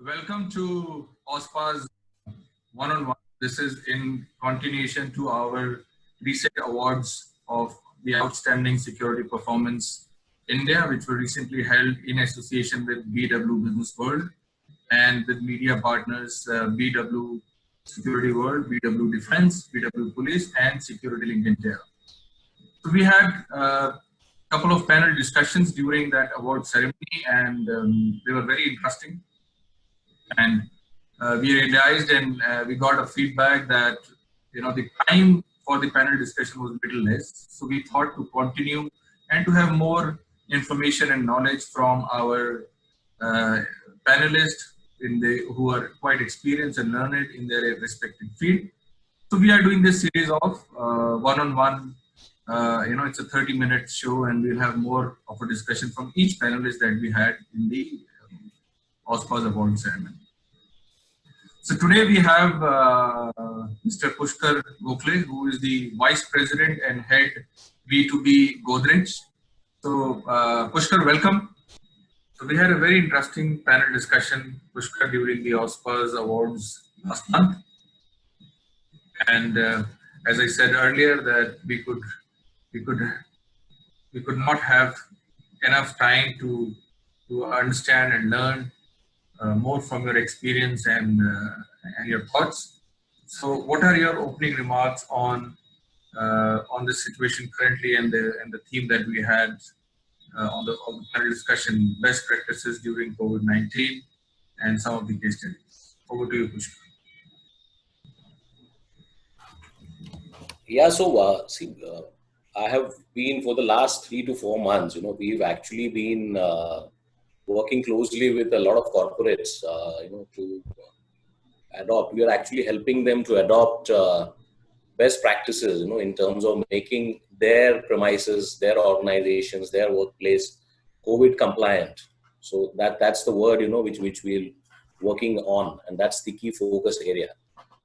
Welcome to OSPA's one-on-one. This is in continuation to our recent awards of the Outstanding Security Performance India, which were recently held in association with BW Business World and with media partners BW Security World, BW Defense, BW Police, and Security Link India. So we had a couple of panel discussions during that award ceremony, and they were very interesting. And we realized and we got a feedback that the time for the panel discussion was a little less. So we thought to continue and to have more information and knowledge from our panelists who are quite experienced and learned in their respective field. So we are doing this series of one-on-one. It's a 30-minute show, and we'll have more of a discussion from each panelist that we had in the OSPA's award ceremony. So today we have Mr. Pushkar Gokhale, who is the Vice President and Head B2B Godrej. So Pushkar, welcome. So we had a very interesting panel discussion, Pushkar, during the OSPA's awards last month. And as I said earlier, that we could not have enough time to understand and learn more from your experience and your thoughts. So, what are your opening remarks on the situation currently and the theme that we had on the panel discussion, best practices during COVID-19 and some of the case studies? Over to you, Pushkar. Yeah, so I have been for the last 3 to 4 months. We've actually been working closely with a lot of corporates, to adopt. We are actually helping them to adopt best practices, in terms of making their premises, their organizations, their workplace COVID compliant. So that's the word, which we're working on, and that's the key focus area.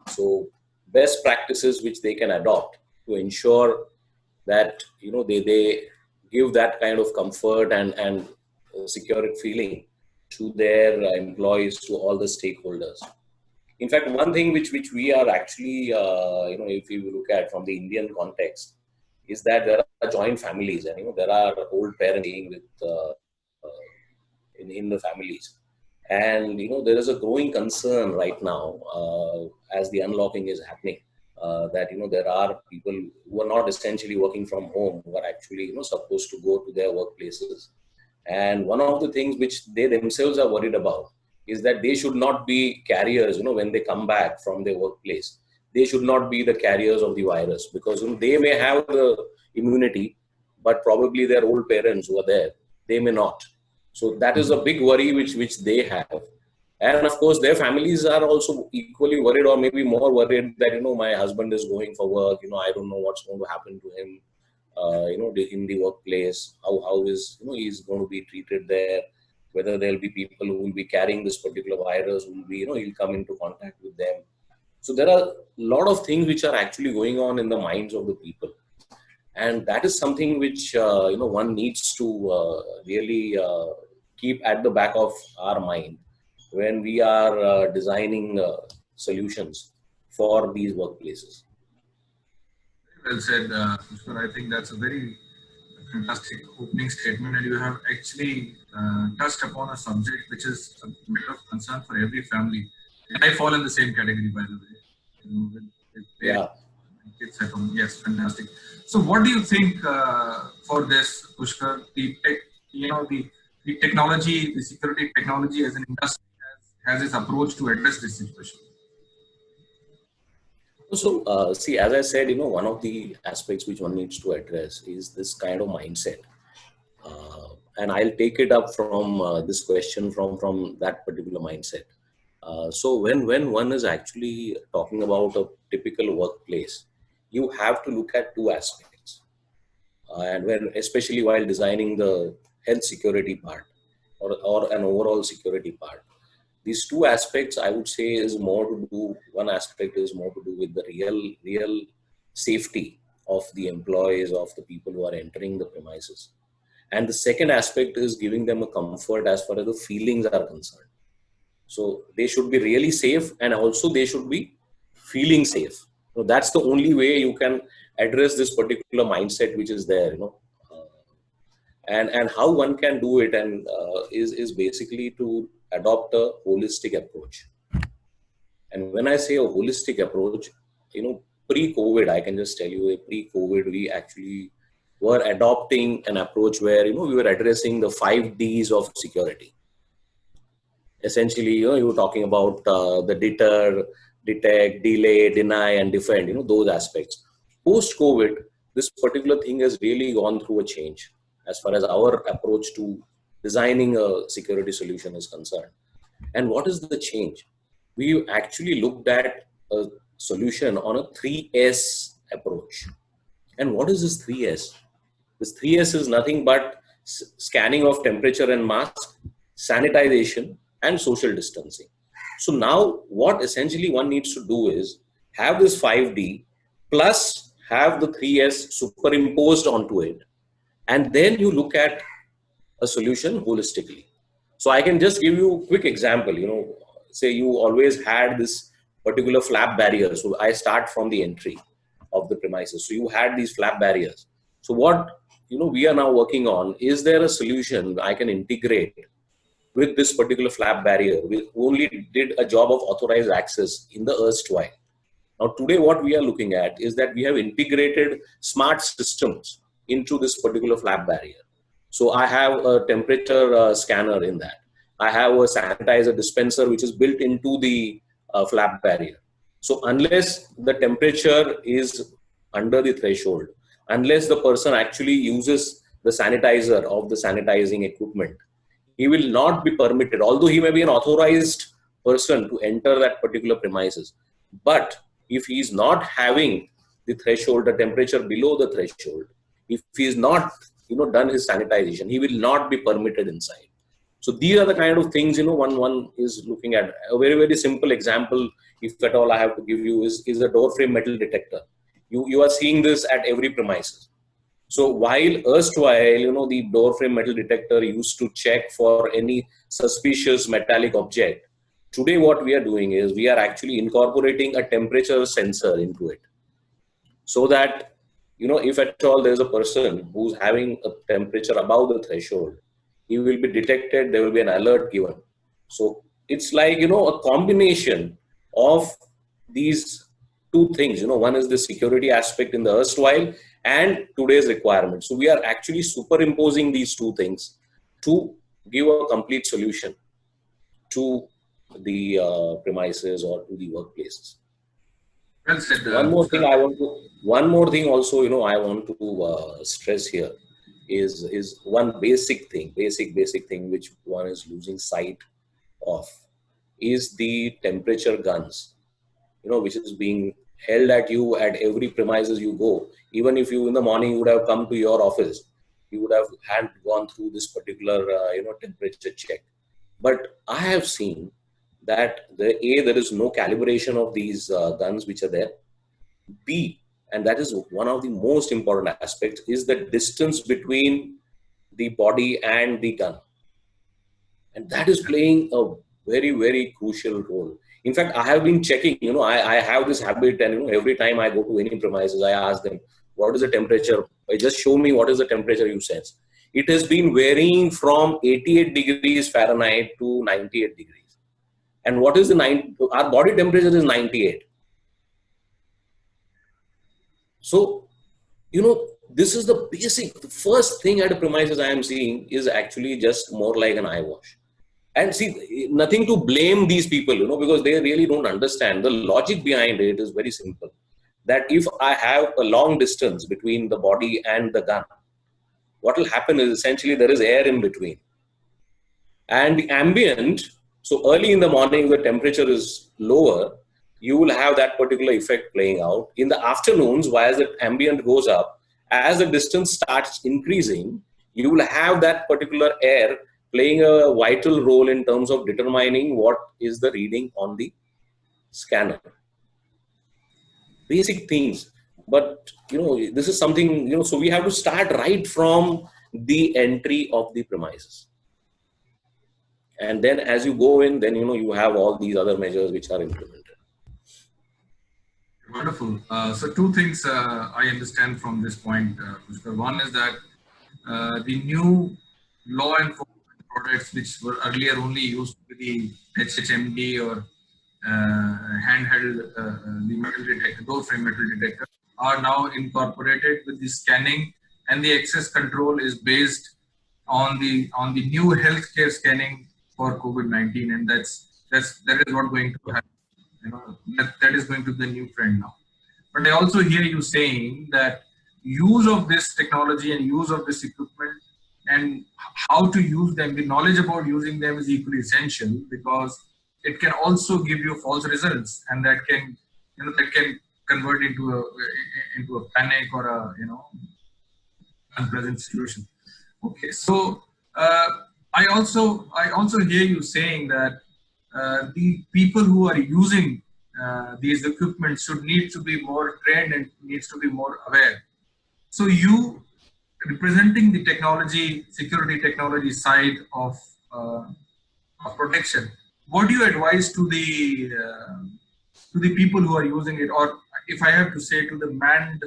So best practices which they can adopt to ensure that, they give that kind of comfort and security feeling to their employees, to all the stakeholders. In fact, one thing which we are actually, if you look at from the Indian context, is that there are joint families, and there are old parents with in the families, and there is a growing concern right now as the unlocking is happening, that there are people who are not essentially working from home, who are actually supposed to go to their workplaces. And one of the things which they themselves are worried about is that they should not be carriers, when they come back from their workplace. They should not be the carriers of the virus, because they may have the immunity, but probably their old parents who are there, they may not. So that is a big worry which they have. And of course, their families are also equally worried, or maybe more worried, that, my husband is going for work, I don't know what's going to happen to him, in the workplace, how is, he's going to be treated there, whether there'll be people who will be carrying this particular virus, will be, he'll come into contact with them. So there are a lot of things which are actually going on in the minds of the people. And that is something which, one needs to really keep at the back of our mind when we are designing solutions for these workplaces. Well said, Pushkar. I think that's a very fantastic opening statement, and you have actually touched upon a subject which is a bit of concern for every family. And I fall in the same category, by the way. With kids at home. Yes, fantastic. So, what do you think for this, Pushkar? The technology, the security technology as an industry has its approach to address this situation. So, see, as I said, one of the aspects which one needs to address is this kind of mindset. And I'll take it up from this question from that particular mindset. So when one is actually talking about a typical workplace, you have to look at two aspects. And especially while designing the health security part or an overall security part. These two aspects, I would say, is more to do, one aspect is more to do with the real safety of the employees, of the people who are entering the premises. And the second aspect is giving them a comfort as far as the feelings are concerned. So they should be really safe, and also they should be feeling safe. So that's the only way you can address this particular mindset which is there, and how one can do it, and is basically to adopt a holistic approach. And when I say a holistic approach, pre-COVID, I can just tell you, pre-COVID, we actually were adopting an approach where, we were addressing the 5 Ds of security. Essentially, you were talking about the deter, detect, delay, deny, and defend, those aspects. Post-COVID, this particular thing has really gone through a change as far as our approach to designing a security solution is concerned. And what is the change? We actually looked at a solution on a 3S approach. And what is this 3S? This 3S is nothing but scanning of temperature and mask, sanitization, and social distancing. So now what essentially one needs to do is have this 5D plus have the 3S superimposed onto it. And then you look at a solution holistically. So I can just give you a quick example, say you always had this particular flap barrier. So I start from the entry of the premises. So you had these flap barriers. So what, we are now working on, is there a solution I can integrate with this particular flap barrier? We only did a job of authorized access in the erstwhile. Now today what we are looking at is that we have integrated smart systems into this particular flap barrier. So I have a temperature scanner in that. I have a sanitizer dispenser which is built into the flap barrier. So unless the temperature is under the threshold, unless the person actually uses the sanitizer of the sanitizing equipment, he will not be permitted, although he may be an authorized person to enter that particular premises. But if he is not having the threshold, the temperature below the threshold, if he is not done his sanitization, he will not be permitted inside. So these are the kind of things, one is looking at. A very, very simple example, if at all I have to give you, is a door frame metal detector. You are seeing this at every premises. So while erstwhile, the door frame metal detector used to check for any suspicious metallic object, today what we are doing is we are actually incorporating a temperature sensor into it. So that, if at all there is a person who's having a temperature above the threshold, he will be detected, there will be an alert given. So it's like, a combination of these two things. One is the security aspect in the erstwhile and today's requirement. So we are actually superimposing these two things to give a complete solution to the premises or to the workplaces. Well said. One more thing also, I want to stress here is one basic thing which one is losing sight of, is the temperature guns, which is being held at you at every premises you go. Even if you in the morning you would have come to your office, you would have gone through this particular temperature check. But I have seen that there is no calibration of these guns which are there. B, and that is one of the most important aspects, is the distance between the body and the gun. And that is playing a very, very crucial role. In fact, I have been checking, I have this habit, and every time I go to any premises, I ask them, what is the temperature? Just show me what is the temperature you sense. It has been varying from 88 degrees Fahrenheit to 98 degrees. And what is our body temperature is 98. So, this is the first thing at a premises I am seeing is actually just more like an eye wash. And see, nothing to blame these people, because they really don't understand. The logic behind it is very simple. That if I have a long distance between the body and the gun, what will happen is essentially there is air in between. And the ambient, so early in the morning, the temperature is lower, you will have that particular effect playing out. In the afternoons, while the ambient goes up, as the distance starts increasing, you will have that particular air playing a vital role in terms of determining what is the reading on the scanner. Basic things. But, this is something, so we have to start right from the entry of the premises. And then as you go in, then you have all these other measures which are implemented. Wonderful. So two things I understand from this point, Pushkar. One is that the new law enforcement products, which were earlier only used to be the HHMD or handheld, the metal detector, door frame metal detector, are now incorporated with the scanning, and the access control is based on the new healthcare scanning for COVID-19, and that is what going to happen. That is going to be the new trend now. But I also hear you saying that use of this technology and use of this equipment and how to use them, the knowledge about using them is equally essential, because it can also give you false results, and that can convert into a panic or a unpleasant situation. Okay, so I also hear you saying that the people who are using these equipment should need to be more trained and needs to be more aware. So you, representing the security technology side of protection, what do you advise to the people who are using it, or if I have to say, to the manned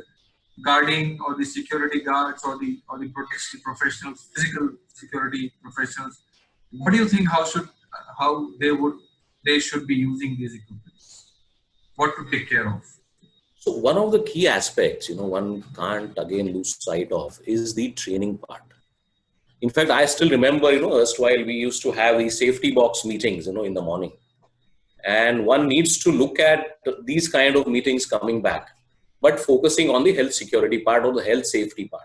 guarding or the security guards or the protection professionals, physical security professionals? What do you think? How they should be using these equipment? What to take care of? So one of the key aspects, one can't again lose sight of, is the training part. In fact, I still remember, erstwhile we used to have these safety box meetings, in the morning. And one needs to look at these kind of meetings coming back, but focusing on the health security part or the health safety part.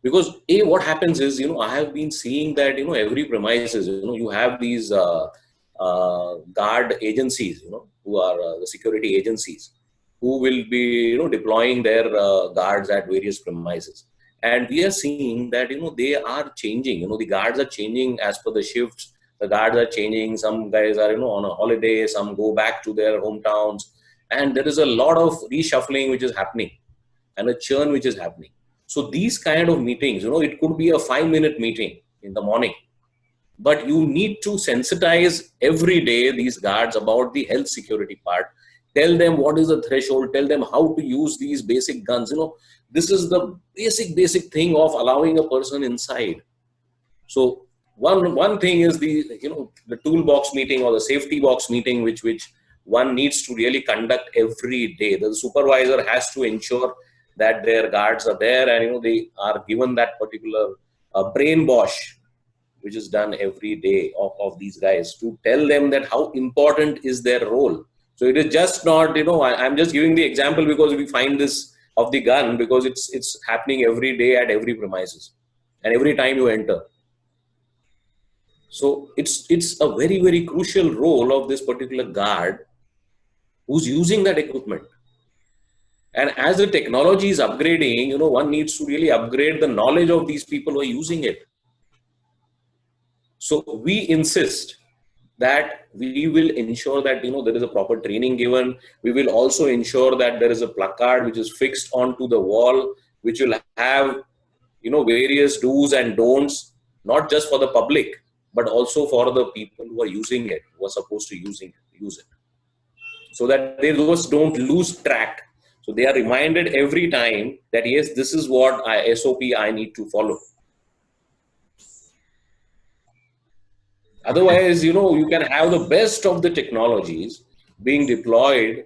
Because what happens is, I have been seeing that, every premises, you have these guard agencies, who are the security agencies, who will be, deploying their guards at various premises. And we are seeing that, they are changing, the guards are changing as per the shifts. The guards are changing. Some guys are, on a holiday, some go back to their hometowns. And there is a lot of reshuffling which is happening and a churn which is happening. So these kind of meetings, it could be a 5-minute meeting in the morning, but you need to sensitize every day these guards about the health security part. Tell them what is the threshold, tell them how to use these basic guns. This is the basic thing of allowing a person inside. So one thing is the toolbox meeting or the safety box meeting, which one needs to really conduct every day. The supervisor has to ensure that their guards are there, and they are given that particular brainwash, which is done every day of these guys, to tell them that how important is their role. So it is just not, I'm just giving the example because we find this of the gun, because it's happening every day at every premises and every time you enter. So it's a very, very crucial role of this particular guard who's using that equipment. And as the technology is upgrading, one needs to really upgrade the knowledge of these people who are using it. So we insist that we will ensure that, there is a proper training given. We will also ensure that there is a placard which is fixed onto the wall, which will have, various do's and don'ts, not just for the public, but also for the people who are using it, who are supposed to use it, so that they just don't lose track. So they are reminded every time that, yes, this is what SOP I need to follow. Otherwise, you can have the best of the technologies being deployed,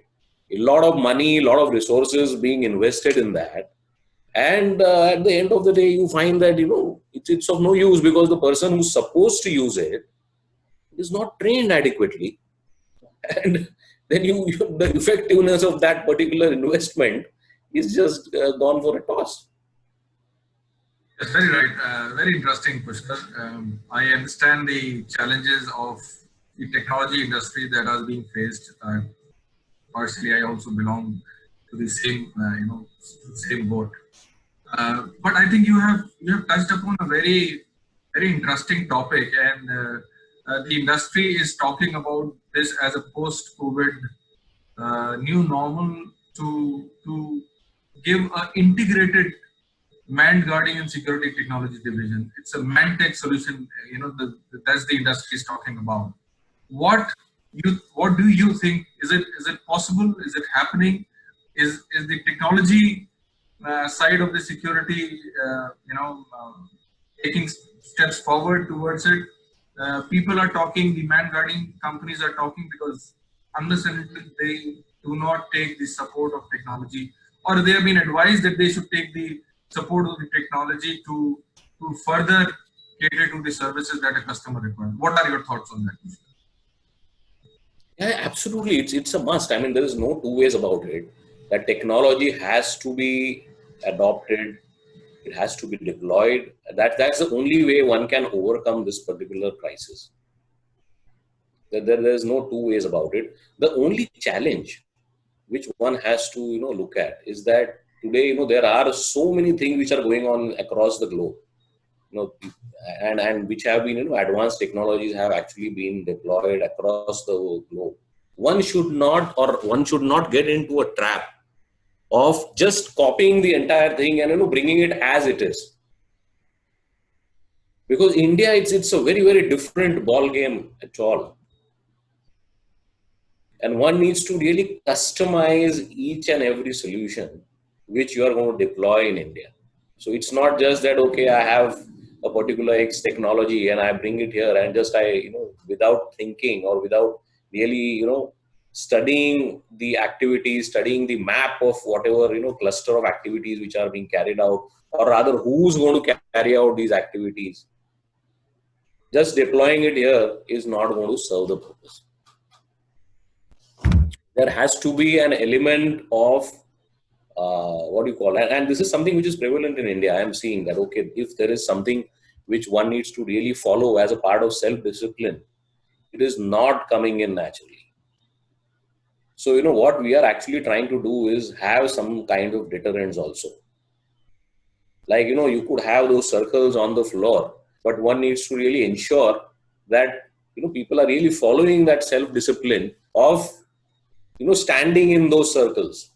a lot of money, a lot of resources being invested in that. And at the end of the day, you find that, it's of no use, because the person who's supposed to use it is not trained adequately. And then the effectiveness of that particular investment is just gone for a toss. That's very right. Very interesting, Pushkar. I understand the challenges of the technology industry that are being faced. Partially, I also belong to the same, same boat. But I think you have touched upon a very, very interesting topic, and the industry is talking about this as a post-COVID new normal, to give an integrated Manned Guarding and Security Technology Division. It's a man-tech solution. That's the industry is talking about. What do you think? Is it possible? Is it happening? Is the technology side of the security, taking steps forward towards it? People are talking. The man guarding companies are talking, because unless and until they do not take the support of technology, or they have been advised that they should take the support of the technology to further cater to the services that a customer requires. What are your thoughts on that? Yeah, absolutely. It's a must. I mean, there is no two ways about it. That technology has to be adopted. It has to be deployed. That's the only way one can overcome this particular crisis. There's no two ways about it. The only challenge which one has to look at is that today there are so many things which are going on across the globe. And which have been advanced technologies have actually been deployed across the globe. One should not get into a trap of just copying the entire thing and bringing it as it is, because India, it's a very, very different ball game at all, and one needs to really customize each and every solution which you are going to deploy in India. So it's not just that, okay, I have a particular X technology and I bring it here and just without thinking or without really, studying the activities, studying the map of whatever, cluster of activities which are being carried out, or rather who's going to carry out these activities. Just deploying it here is not going to serve the purpose. There has to be an element of and this is something which is prevalent in India. I am seeing that, okay, if there is something which one needs to really follow as a part of self-discipline, it is not coming in naturally. So, what we are actually trying to do is have some kind of deterrents also. Like, you could have those circles on the floor, but one needs to really ensure that, people are really following that self-discipline of, standing in those circles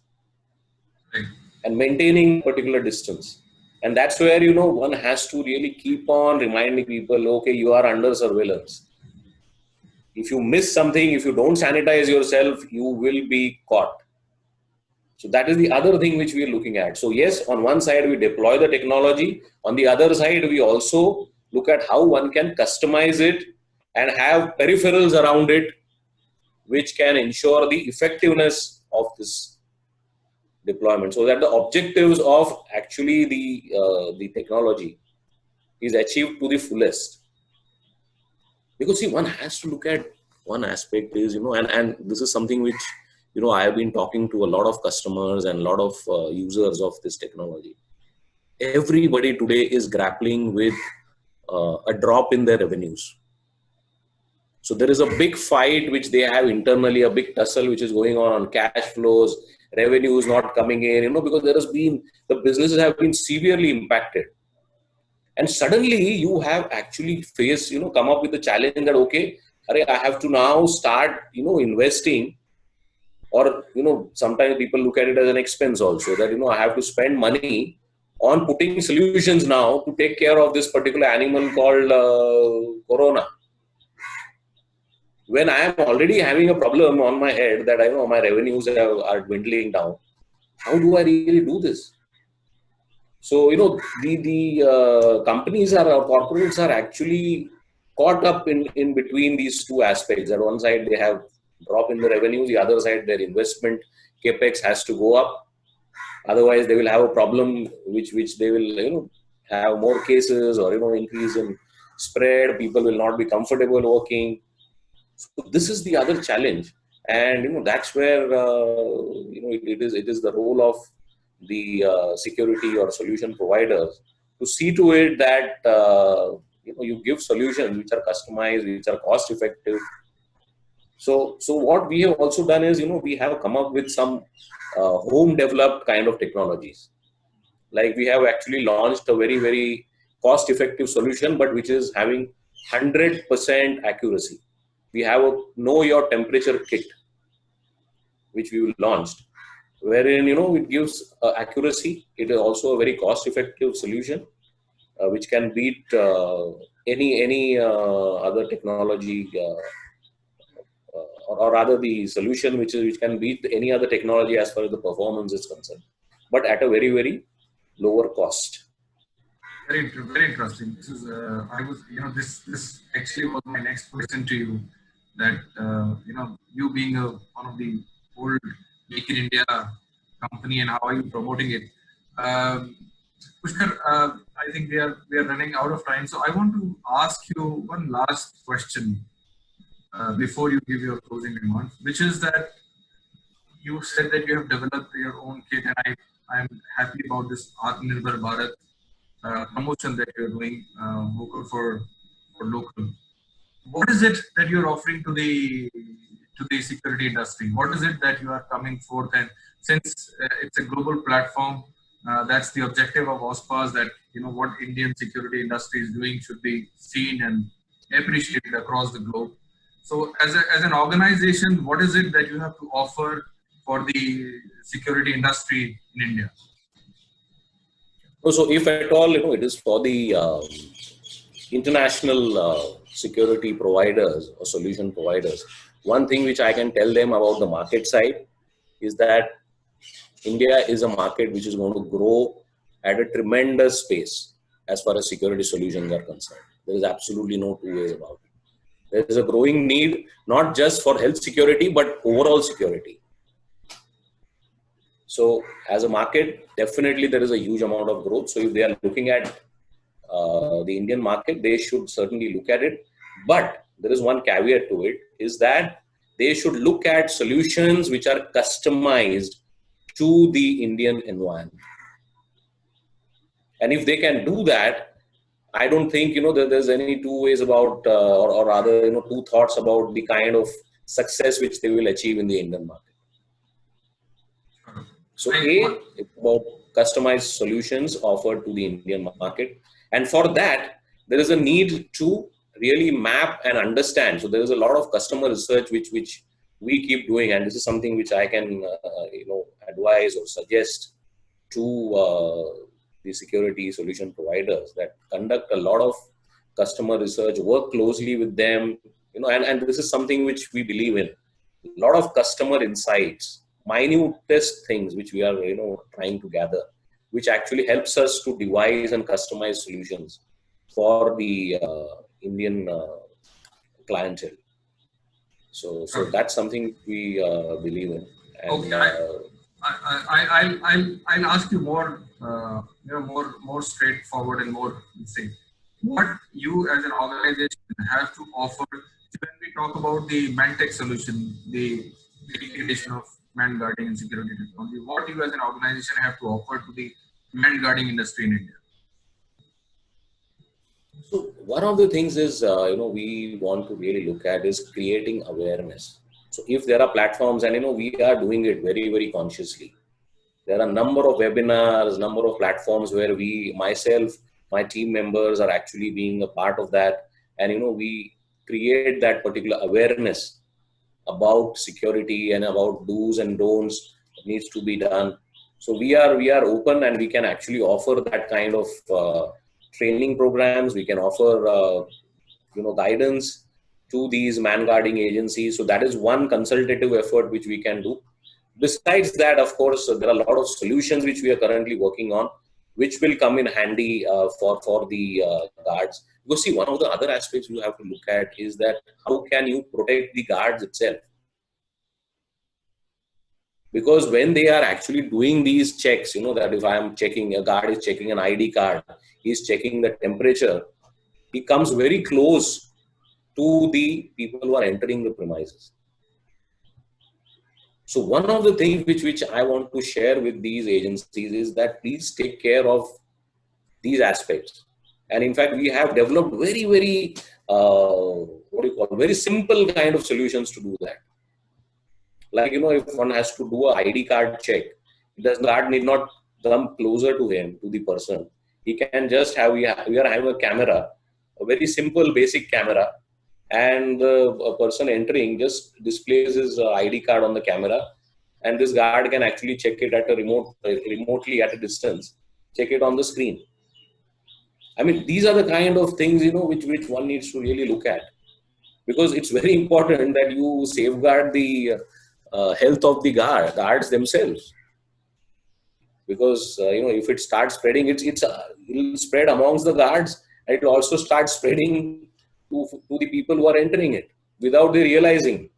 and maintaining a particular distance. And that's where, one has to really keep on reminding people, okay, you are under surveillance. If you miss something, if you don't sanitize yourself, you will be caught. So that is the other thing which we are looking at. So yes, on one side, we deploy the technology. On the other side, we also look at how one can customize it and have peripherals around it, which can ensure the effectiveness of this deployment, so that the objectives of actually the technology is achieved to the fullest. Because see, one has to look at one aspect is, and this is something which, I have been talking to a lot of customers and a lot of users of this technology. Everybody today is grappling with a drop in their revenues. So there is a big fight which they have internally, a big tussle which is going on cash flows, revenues not coming in, because the businesses have been severely impacted. And suddenly you have actually faced, come up with the challenge that, okay, I have to now start, investing, or, sometimes people look at it as an expense also, that, I have to spend money on putting solutions now to take care of this particular animal called Corona. When I am already having a problem on my head that I know my revenues are dwindling down, how do I really do this? So, the companies or corporates are actually caught up in between these two aspects. At one side, they have drop in the revenue. The other side, their investment capex has to go up. Otherwise, they will have a problem which they will, have more cases or, increase in spread. People will not be comfortable working. So this is the other challenge. And, that's where, it is the role of the security or solution providers to see to it that, you give solutions which are customized, which are cost effective. So what we have also done is, we have come up with some home developed kind of technologies. Like we have actually launched a very, very cost effective solution, but which is having 100% accuracy. We have a know your temperature kit, which we launched. wherein it gives accuracy. It is also a very cost-effective solution, which can beat any other technology, or rather the solution which can beat any other technology as far as the performance is concerned, but at a very lower cost. Very interesting. This is I was this actually was my next question to you. That you being one of the old Make in India company, and how are you promoting it? Pushkar, I think we are running out of time, so I want to ask you one last question before you give your closing remarks, which is that you said that you have developed your own kit, and I'm happy about this Atmanirbhar Bharat promotion that you're doing, vocal for local. What is it that you're offering to the security industry? What is it that you are coming forth? And since it's a global platform, that's the objective of OSPAS, that what Indian security industry is doing should be seen and appreciated across the globe. So as an organization, what is it that you have to offer for the security industry in India? So if at all, it is for the international security providers or solution providers, one thing which I can tell them about the market side is that India is a market which is going to grow at a tremendous pace as far as security solutions are concerned. There is absolutely no two ways about it. There is a growing need, not just for health security, but overall security. So as a market, definitely there is a huge amount of growth. So if they are looking at the Indian market, they should certainly look at it. But there is one caveat to it, is that they should look at solutions which are customized to the Indian environment. And if they can do that, I don't think that there's any two ways about, or rather two thoughts about the kind of success which they will achieve in the Indian market. So it's about customized solutions offered to the Indian market, and for that there is a need to really map and understand. So there is a lot of customer research which we keep doing, and this is something which I can advise or suggest to the security solution providers, that conduct a lot of customer research, work closely with them, and this is something which we believe in. A lot of customer insights, minutest things which we are trying to gather, which actually helps us to devise and customize solutions for the Indian clientele. So that's something we believe in. And, okay, I'll ask you more more straightforward and more say, what you as an organization have to offer when we talk about the Mantech solution, the integration of man guarding and security technology. What you as an organization have to offer to the man guarding industry in India? So one of the things is, we want to really look at is creating awareness. So if there are platforms, and we are doing it very consciously. There are a number of webinars, number of platforms where myself, my team members are actually being a part of that, and we create that particular awareness about security and about do's and don'ts that needs to be done. So we are open, and we can actually offer that kind of training programs. We can offer guidance to these man guarding agencies. So that is one consultative effort which we can do. Besides that, of course, there are a lot of solutions which we are currently working on, which will come in handy for the guards. Because see, one of the other aspects you have to look at is that how can you protect the guards itself? Because when they are actually doing these checks, that if I am checking, a guard is checking an ID card, he's checking the temperature, he comes very close to the people who are entering the premises. So one of the things which I want to share with these agencies is that please take care of these aspects. And in fact, we have developed very very simple kind of solutions to do that. Like, if one has to do an ID card check, the guard need not come closer to him, to the person. He can just we are having a camera, a very simple basic camera, and a person entering just displays his ID card on the camera, and this guard can actually check it at a remotely at a distance, check it on the screen. I mean, these are the kind of things, which one needs to really look at, because it's very important that you safeguard the health of the guards themselves. Because if it starts spreading, it'll spread amongst the guards, and it will also start spreading to the people who are entering it without they realizing.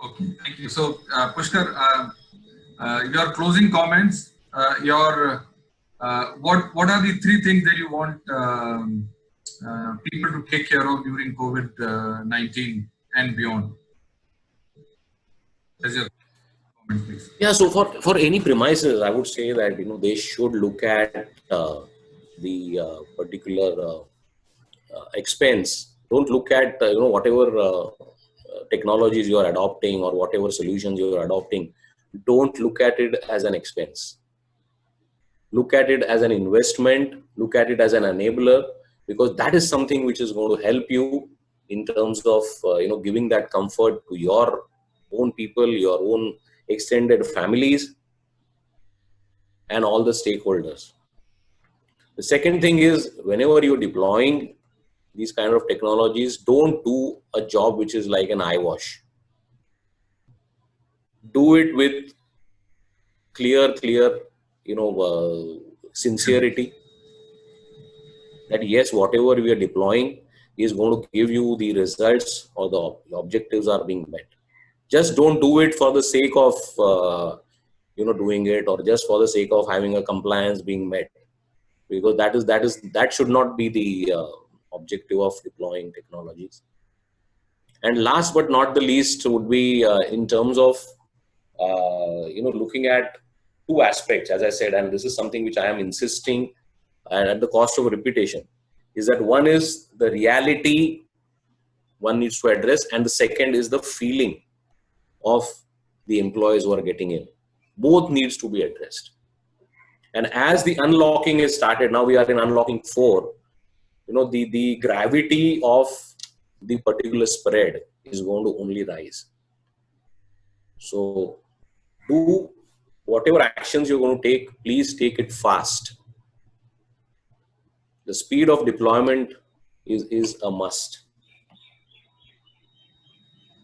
Okay, thank you. So, Pushkar, your closing comments. What are the 3 things that you want people to take care of during COVID-19 and beyond? As your comment, please. Yeah, so for any premises, I would say that they should look at the particular expense. Don't look at whatever technologies you are adopting or whatever solutions you are adopting. Don't look at it as an expense. Look at it as an investment. Look at it as an enabler, because that is something which is going to help you in terms of giving that comfort to your own people, your own extended families, and all the stakeholders. The second thing is, whenever you're deploying these kind of technologies, don't do a job which is like an eyewash. Do it with clear, sincerity, that yes, whatever we are deploying is going to give you the results, or the objectives are being met. Just don't do it for the sake of doing it, or just for the sake of having a compliance being met, because that should not be the objective of deploying technologies. And last but not the least would be in terms of looking at 2 aspects, as I said, and this is something which I am insisting, and at the cost of repetition, is that one is the reality one needs to address, and the second is the feeling of the employees who are getting in. Both needs to be addressed. And as the unlocking is started, now we are in unlocking 4, the gravity of the particular spread is going to only rise. So do whatever actions you're going to take, please take it fast. The speed of deployment is a must,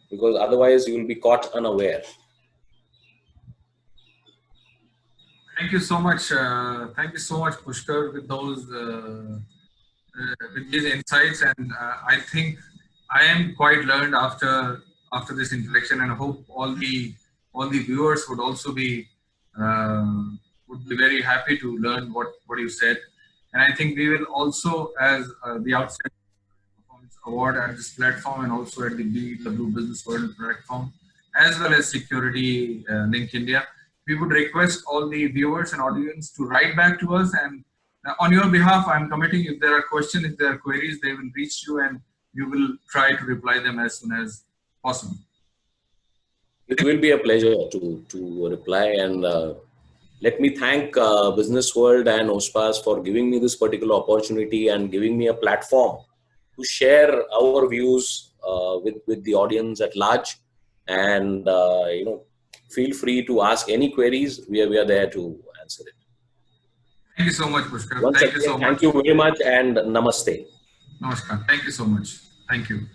because otherwise you will be caught unaware. Thank you so much. Thank you so much, Pushkar, with those with these insights. And I think I am quite learned after this introduction, and I hope all the viewers would also be very happy to learn what you said. And I think we will also, as the Outstanding Performance Award at this platform, and also at the BW Business World platform, as well as Security Link India, we would request all the viewers and audience to write back to us. And on your behalf, I'm committing, if there are questions, if there are queries, they will reach you, and you will try to reply them as soon as possible. It will be a pleasure to reply, and let me thank Business World and OSPAS for giving me this particular opportunity and giving me a platform to share our views with the audience at large. And feel free to ask any queries. We are there to answer it. Thank you so much, Pushkar. Thank you so much. Thank you very much, and namaste. Namaskar. Thank you so much. Thank you.